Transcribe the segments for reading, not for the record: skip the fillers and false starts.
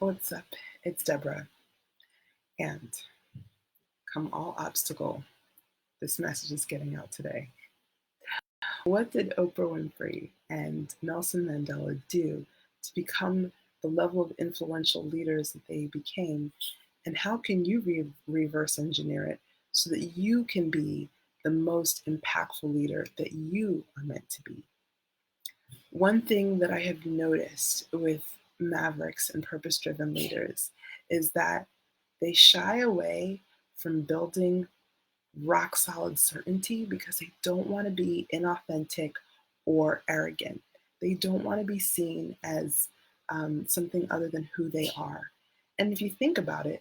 What's up? It's Deborah, and come all obstacle, this message is getting out today. What did Oprah Winfrey and Nelson Mandela do to become the level of influential leaders that they became? And how can you reverse engineer it so that you can be the most impactful leader that you are meant to be? One thing that I have noticed with Mavericks and purpose-driven leaders is that they shy away from building rock solid certainty because they don't want to be inauthentic or arrogant. They don't want to be seen as something other than who they are. And if you think about it,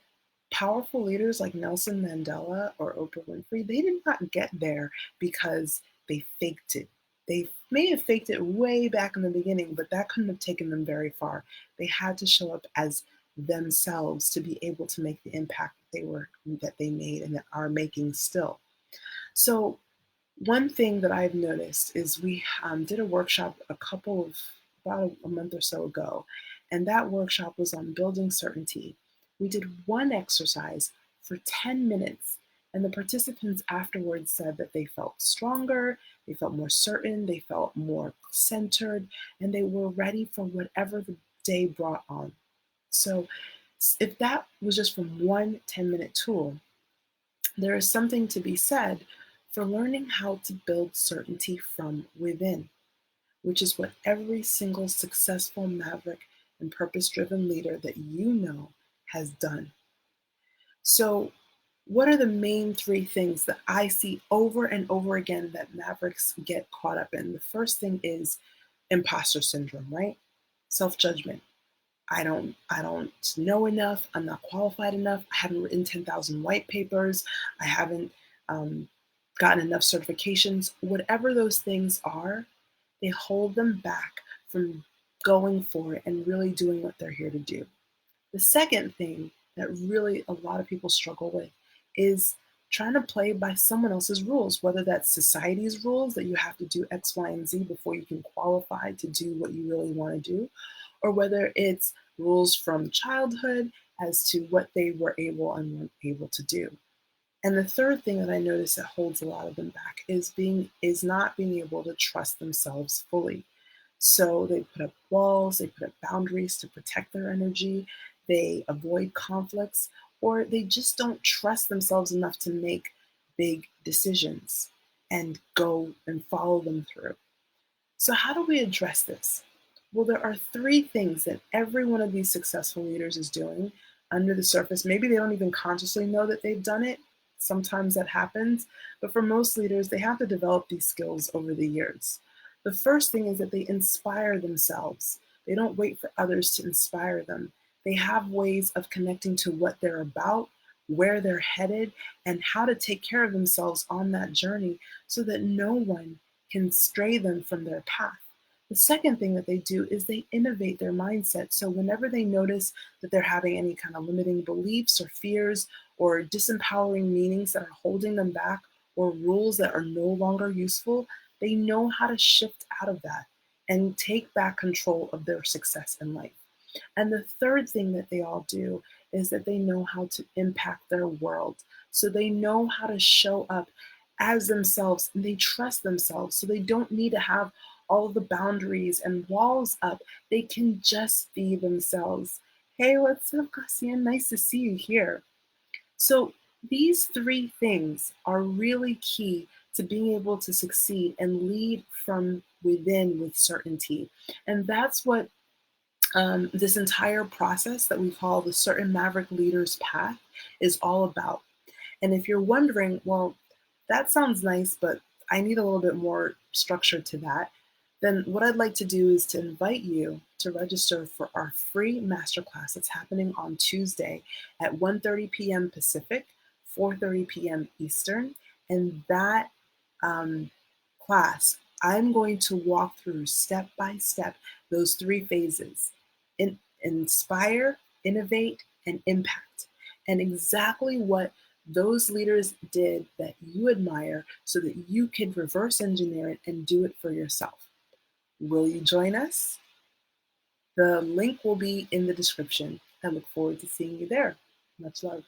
powerful leaders like Nelson Mandela or Oprah Winfrey, they did not get there because they faked it. They may have faked it way back in the beginning, but that couldn't have taken them very far. They had to show up as themselves to be able to make the impact that they made and that are making still. So one thing that I've noticed is we did a workshop about a month or so ago, and that workshop was on building certainty. We did one exercise for 10 minutes, and the participants afterwards said that they felt stronger, they felt more certain, they felt more centered, and they were ready for whatever the day brought on. So if that was just from one 10-minute tool, there is something to be said for learning how to build certainty from within, which is what every single successful maverick and purpose-driven leader that you know has done. So, what are the main three things that I see over and over again that mavericks get caught up in? The first thing is imposter syndrome, right? Self-judgment. I don't know enough. I'm not qualified enough. I haven't written 10,000 white papers. I haven't gotten enough certifications. Whatever those things are, they hold them back from going for it and really doing what they're here to do. The second thing that really a lot of people struggle with is trying to play by someone else's rules, whether that's society's rules that you have to do X, Y, and Z before you can qualify to do what you really want to do, or whether it's rules from childhood as to what they were able and weren't able to do. And the third thing that I notice that holds a lot of them back is not being able to trust themselves fully. So they put up walls, they put up boundaries to protect their energy, they avoid conflicts, or they just don't trust themselves enough to make big decisions and go and follow them through. So how do we address this? Well, there are three things that every one of these successful leaders is doing under the surface. Maybe they don't even consciously know that they've done it. Sometimes that happens. But for most leaders, they have to develop these skills over the years. The first thing is that they inspire themselves. They don't wait for others to inspire them. They have ways of connecting to what they're about, where they're headed, and how to take care of themselves on that journey so that no one can stray them from their path. The second thing that they do is they innovate their mindset. So whenever they notice that they're having any kind of limiting beliefs or fears or disempowering meanings that are holding them back or rules that are no longer useful, they know how to shift out of that and take back control of their success in life. And the third thing that they all do is that they know how to impact their world. So they know how to show up as themselves and they trust themselves. So they don't need to have all of the boundaries and walls up. They can just be themselves. Hey, what's up, Cassian? Nice to see you here. So these three things are really key to being able to succeed and lead from within with certainty. And that's what this entire process that we call the Certain Maverick Leaders Path is all about. And if you're wondering, well, that sounds nice, but I need a little bit more structure to that, then what I'd like to do is to invite you to register for our free masterclass that's happening on Tuesday at 1:30 p.m. Pacific, 4:30 p.m. Eastern. And that class, I'm going to walk through step by step those three phases: inspire, innovate, and impact. And exactly what those leaders did that you admire so that you can reverse engineer it and do it for yourself. Will you join us? The link will be in the description. I look forward to seeing you there. Much love.